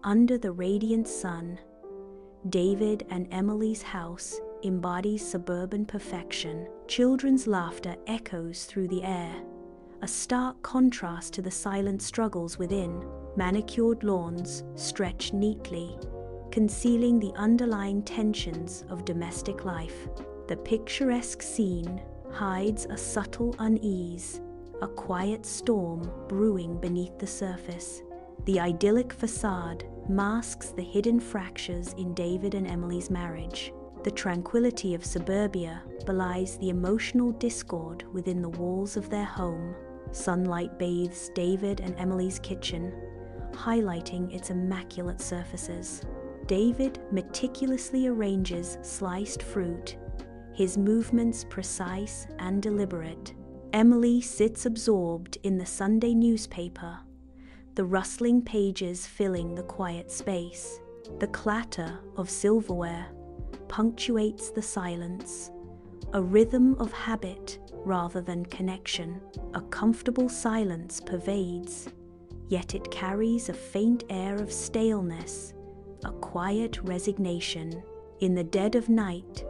Under the radiant sun, David and Emily's house embodies suburban perfection. Children's laughter echoes through the air, a stark contrast to the silent struggles within. Manicured lawns stretch neatly, concealing the underlying tensions of domestic life. The picturesque scene hides a subtle unease, a quiet storm brewing beneath the surface. The idyllic facade masks the hidden fractures in David and Emily's marriage. The tranquility of suburbia belies the emotional discord within the walls of their home. Sunlight bathes David and Emily's kitchen, highlighting its immaculate surfaces. David meticulously arranges sliced fruit, his movements precise and deliberate. Emily sits absorbed in the Sunday newspaper, the rustling pages filling the quiet space. The clatter of silverware punctuates the silence, a rhythm of habit rather than connection. A comfortable silence pervades, yet it carries a faint air of staleness, a quiet resignation. In the dead of night,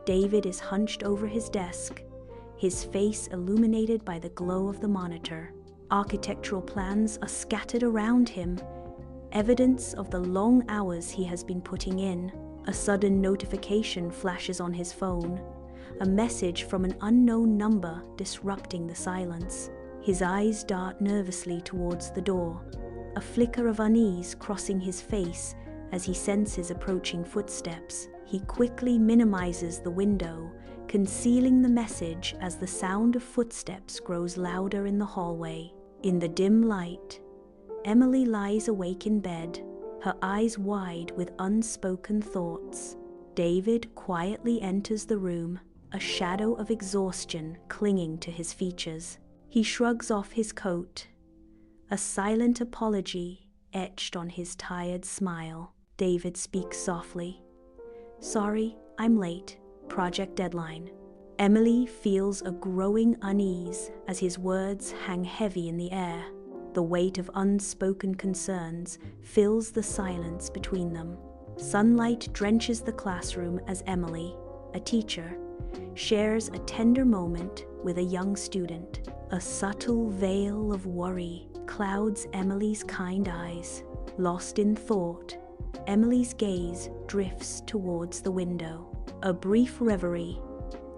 David is hunched over his desk, his face illuminated by the glow of the monitor. Architectural plans are scattered around him, evidence of the long hours he has been putting in. A sudden notification flashes on his phone, a message from an unknown number disrupting the silence. His eyes dart nervously towards the door, a flicker of unease crossing his face as he senses approaching footsteps. He quickly minimizes the window, concealing the message as the sound of footsteps grows louder in the hallway. In the dim light, Emily lies awake in bed, her eyes wide with unspoken thoughts. David quietly enters the room, a shadow of exhaustion clinging to his features. He shrugs off his coat, a silent apology etched on his tired smile. David speaks softly. "Sorry, I'm late. Project deadline." Emily feels a growing unease as his words hang heavy in the air. The weight of unspoken concerns fills the silence between them. Sunlight drenches the classroom as Emily, a teacher, shares a tender moment with a young student. A subtle veil of worry clouds Emily's kind eyes. Lost in thought, Emily's gaze drifts towards the window. A brief reverie,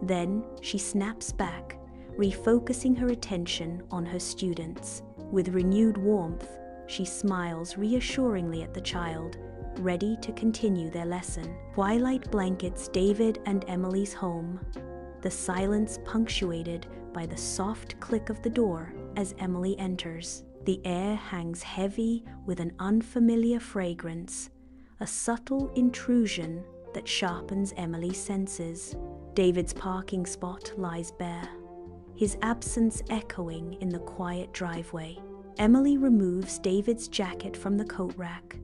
then she snaps back, refocusing her attention on her students. With renewed warmth, she smiles reassuringly at the child, ready to continue their lesson. Twilight blankets David and Emily's home, the silence punctuated by the soft click of the door as Emily enters. The air hangs heavy with an unfamiliar fragrance, a subtle intrusion that sharpens Emily's senses. David's parking spot lies bare, his absence echoing in the quiet driveway. Emily removes David's jacket from the coat rack,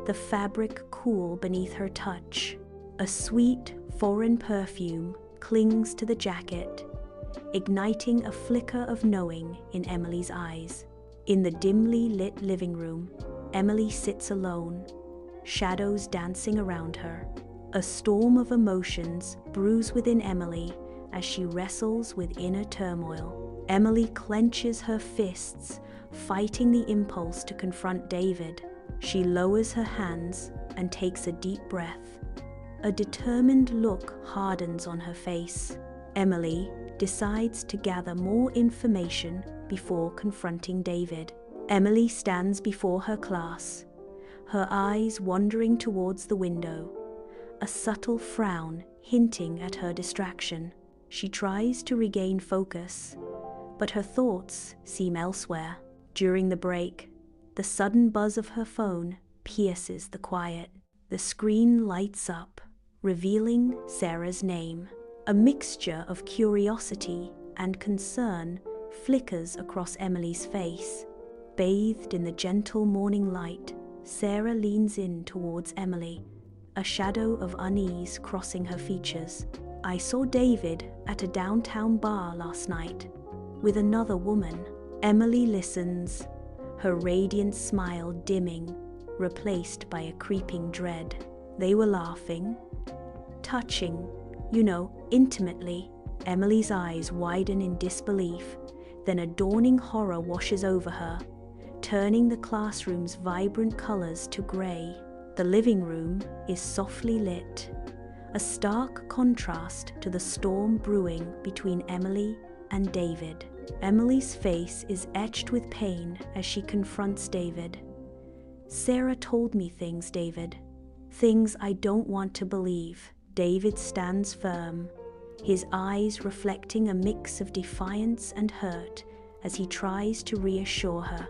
the fabric cool beneath her touch. A sweet, foreign perfume clings to the jacket, igniting a flicker of knowing in Emily's eyes. In the dimly lit living room, Emily sits alone, shadows dancing around her. A storm of emotions brews within Emily as she wrestles with inner turmoil. Emily clenches her fists, fighting the impulse to confront David. She lowers her hands and takes a deep breath. A determined look hardens on her face. Emily decides to gather more information before confronting David. Emily stands before her class, her eyes wandering towards the window, a subtle frown hinting at her distraction. She tries to regain focus, but her thoughts seem elsewhere. During the break, the sudden buzz of her phone pierces the quiet. The screen lights up, revealing Sarah's name. A mixture of curiosity and concern flickers across Emily's face. Bathed in the gentle morning light, Sarah leans in towards Emily, a shadow of unease crossing her features. "I saw David at a downtown bar last night with another woman." Emily listens, her radiant smile dimming, replaced by a creeping dread. They were laughing, touching, intimately. Emily's eyes widen in disbelief, then a dawning horror washes over her, turning the classroom's vibrant colors to gray. The living room is softly lit, a stark contrast to the storm brewing between Emily and David. Emily's face is etched with pain as she confronts David. "Sarah told me things, David. Things I don't want to believe." David stands firm, his eyes reflecting a mix of defiance and hurt as he tries to reassure her.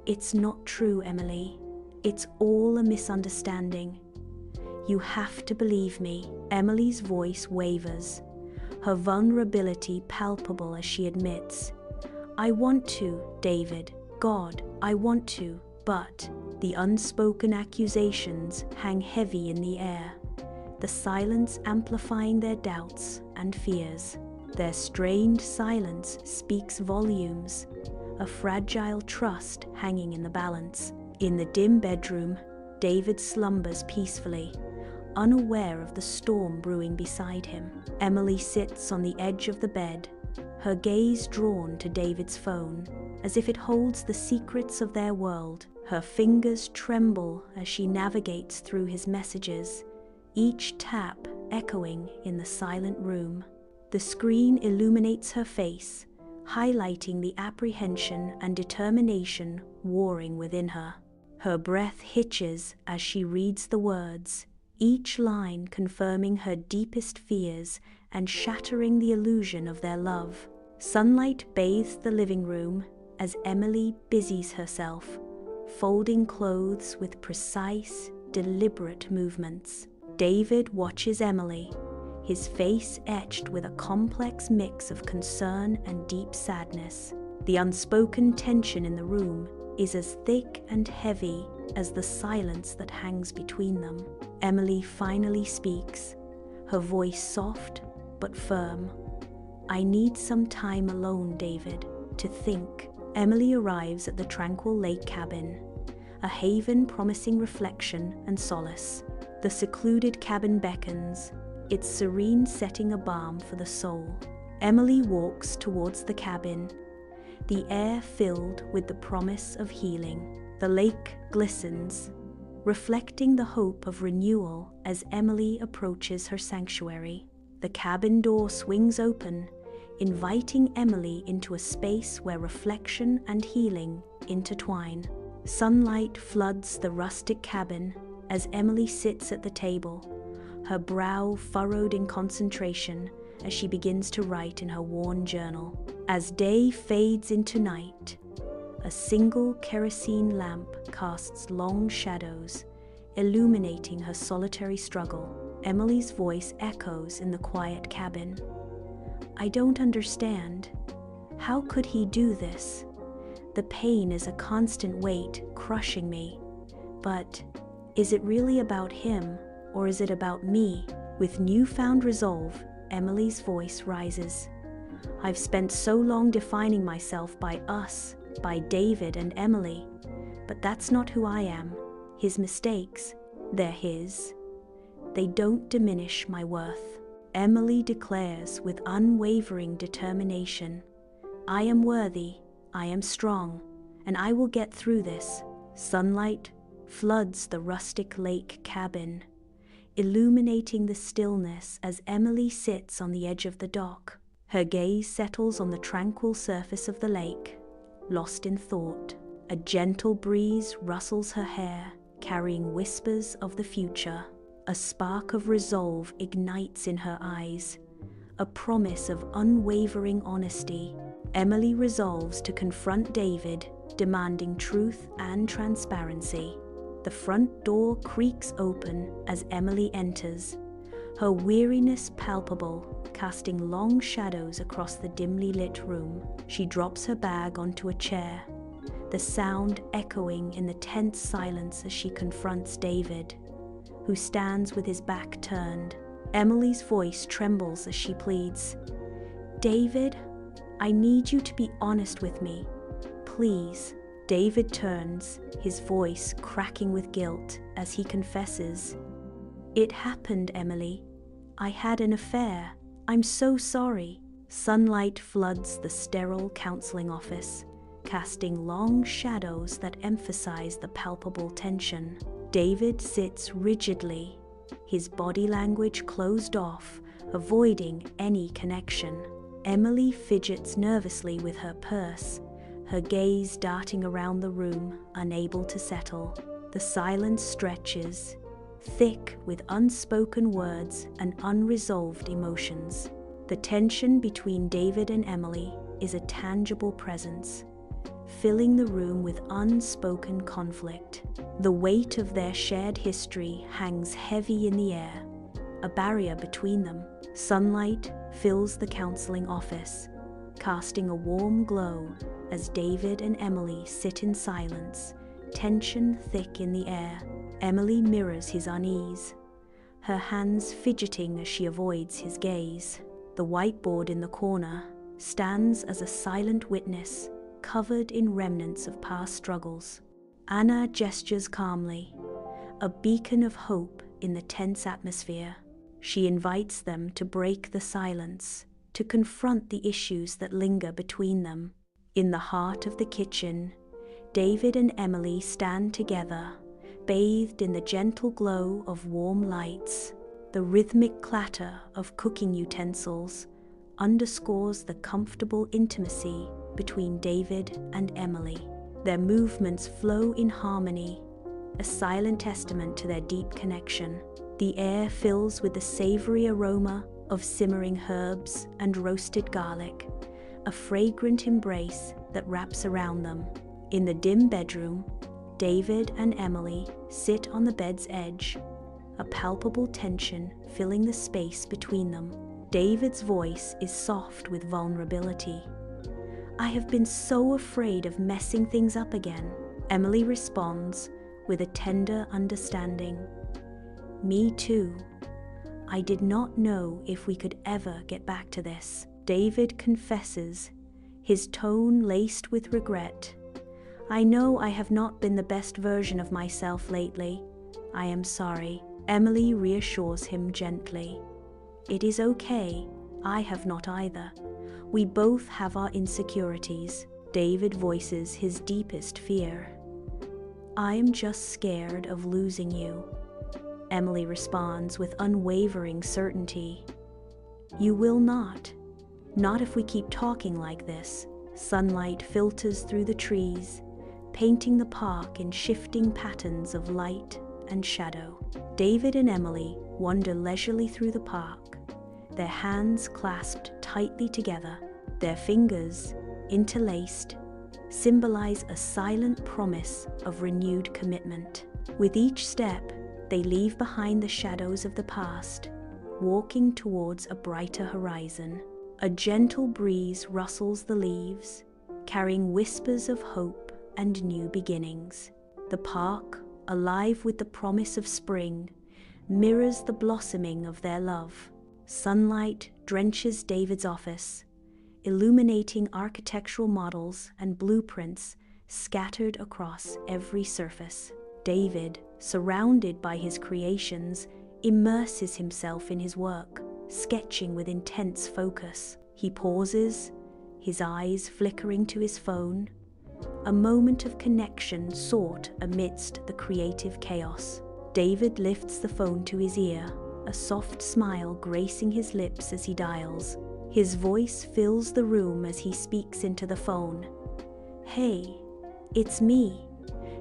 "It's not true, Emily. It's all a misunderstanding. You have to believe me." Emily's voice wavers, her vulnerability palpable as she admits, "I want to, David. God, I want to." But the unspoken accusations hang heavy in the air, the silence amplifying their doubts and fears. Their strained silence speaks volumes, a fragile trust hanging in the balance. In the dim bedroom, David slumbers peacefully, unaware of the storm brewing beside him. Emily sits on the edge of the bed, her gaze drawn to David's phone, as if it holds the secrets of their world. Her fingers tremble as she navigates through his messages, each tap echoing in the silent room. The screen illuminates her face, highlighting the apprehension and determination warring within her. Her breath hitches as she reads the words, each line confirming her deepest fears and shattering the illusion of their love. Sunlight bathes the living room as Emily busies herself, folding clothes with precise, deliberate movements. David watches Emily, his face etched with a complex mix of concern and deep sadness. The unspoken tension in the room is as thick and heavy as the silence that hangs between them. Emily finally speaks, her voice soft but firm. "I need some time alone, David, to think." Emily arrives at the tranquil lake cabin, a haven promising reflection and solace. The secluded cabin beckons, its serene setting a balm for the soul. Emily walks towards the cabin, the air filled with the promise of healing. The lake glistens, reflecting the hope of renewal as Emily approaches her sanctuary. The cabin door swings open, inviting Emily into a space where reflection and healing intertwine. Sunlight floods the rustic cabin as Emily sits at the table, her brow furrowed in concentration as she begins to write in her worn journal. As day fades into night, a single kerosene lamp casts long shadows, illuminating her solitary struggle. Emily's voice echoes in the quiet cabin. "I don't understand. How could he do this? The pain is a constant weight crushing me. But is it really about him, or is it about me?" With newfound resolve, Emily's voice rises. "I've spent so long defining myself by us, by David and Emily. But that's not who I am. His mistakes, they're his. They don't diminish my worth." Emily declares with unwavering determination, "I am worthy, I am strong, and I will get through this." Sunlight floods the rustic lake cabin, illuminating the stillness as Emily sits on the edge of the dock. Her gaze settles on the tranquil surface of the lake, lost in thought. A gentle breeze rustles her hair, carrying whispers of the future. A spark of resolve ignites in her eyes, a promise of unwavering honesty. Emily resolves to confront David, demanding truth and transparency. The front door creaks open as Emily enters, her weariness palpable, casting long shadows across the dimly lit room. She drops her bag onto a chair, the sound echoing in the tense silence as she confronts David, who stands with his back turned. Emily's voice trembles as she pleads, "David, I need you to be honest with me. Please." David turns, his voice cracking with guilt as he confesses, "It happened, Emily. I had an affair. I'm so sorry." Sunlight floods the sterile counseling office, casting long shadows that emphasize the palpable tension. David sits rigidly, his body language closed off, avoiding any connection. Emily fidgets nervously with her purse, her gaze darting around the room, unable to settle. The silence stretches, thick with unspoken words and unresolved emotions. The tension between David and Emily is a tangible presence, filling the room with unspoken conflict. The weight of their shared history hangs heavy in the air, a barrier between them. Sunlight fills the counseling office, casting a warm glow as David and Emily sit in silence, tension thick in the air. Emily mirrors his unease, her hands fidgeting as she avoids his gaze. The whiteboard in the corner stands as a silent witness, covered in remnants of past struggles. Anna gestures calmly, a beacon of hope in the tense atmosphere. She invites them to break the silence, to confront the issues that linger between them. In the heart of the kitchen, David and Emily stand together, bathed in the gentle glow of warm lights. The rhythmic clatter of cooking utensils underscores the comfortable intimacy between David and Emily. Their movements flow in harmony, a silent testament to their deep connection. The air fills with the savory aroma of simmering herbs and roasted garlic, a fragrant embrace that wraps around them. In the dim bedroom, David and Emily sit on the bed's edge, a palpable tension filling the space between them. David's voice is soft with vulnerability. "I have been so afraid of messing things up again." Emily responds with a tender understanding. "Me too. I did not know if we could ever get back to this." David confesses, his tone laced with regret. "I know I have not been the best version of myself lately. I am sorry." Emily reassures him gently. "It is okay. I have not either. We both have our insecurities." David voices his deepest fear. "I am just scared of losing you." Emily responds with unwavering certainty. "You will not. Not if we keep talking like this." Sunlight filters through the trees, painting the park in shifting patterns of light and shadow. David and Emily wander leisurely through the park, their hands clasped tightly together, their fingers interlaced, symbolize a silent promise of renewed commitment. With each step, they leave behind the shadows of the past, walking towards a brighter horizon. A gentle breeze rustles the leaves, carrying whispers of hope and new beginnings. The park, alive with the promise of spring, mirrors the blossoming of their love. Sunlight drenches David's office, illuminating architectural models and blueprints scattered across every surface. David, surrounded by his creations, immerses himself in his work, sketching with intense focus. He pauses, his eyes flickering to his phone, a moment of connection sought amidst the creative chaos. David lifts the phone to his ear, a soft smile gracing his lips as he dials. His voice fills the room as he speaks into the phone. "Hey, it's me.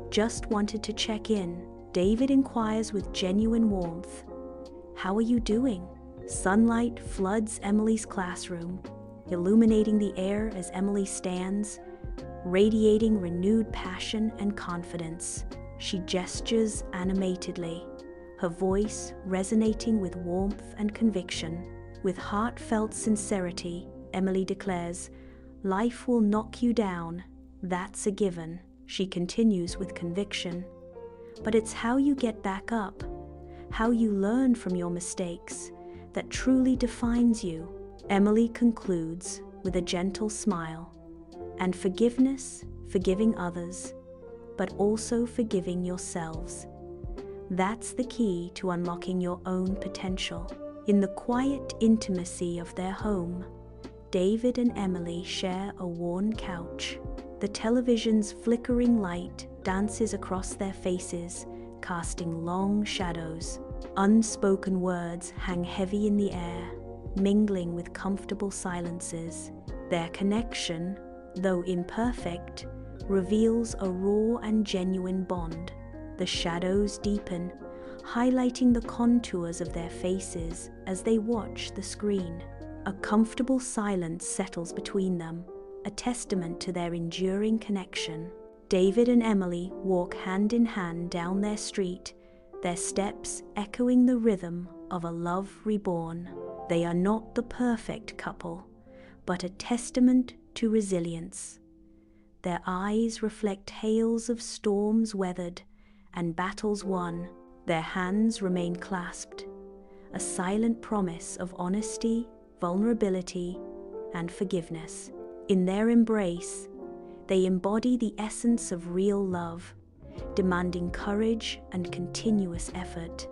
Just wanted to check in." David inquires with genuine warmth. "How are you doing?" Sunlight floods Emily's classroom, illuminating the air as Emily stands, radiating renewed passion and confidence. She gestures animatedly, her voice resonating with warmth and conviction. With heartfelt sincerity, Emily declares, "Life will knock you down. That's a given." She continues with conviction. "But it's how you get back up, how you learn from your mistakes, that truly defines you." Emily concludes with a gentle smile. "And forgiveness, forgiving others, but also forgiving yourselves. That's the key to unlocking your own potential. In the quiet intimacy of their home, David and Emily share a worn couch. The television's flickering light dances across their faces, casting long shadows. Unspoken words hang heavy in the air, mingling with comfortable silences. Their connection, though imperfect, reveals a raw and genuine bond. The shadows deepen, highlighting the contours of their faces as they watch the screen. A comfortable silence settles between them, a testament to their enduring connection. David and Emily walk hand in hand down their street, their steps echoing the rhythm of a love reborn. They are not the perfect couple, but a testament to resilience. Their eyes reflect tales of storms weathered and battles won. Their hands remain clasped, a silent promise of honesty, vulnerability, and forgiveness. In their embrace, they embody the essence of real love, demanding courage and continuous effort.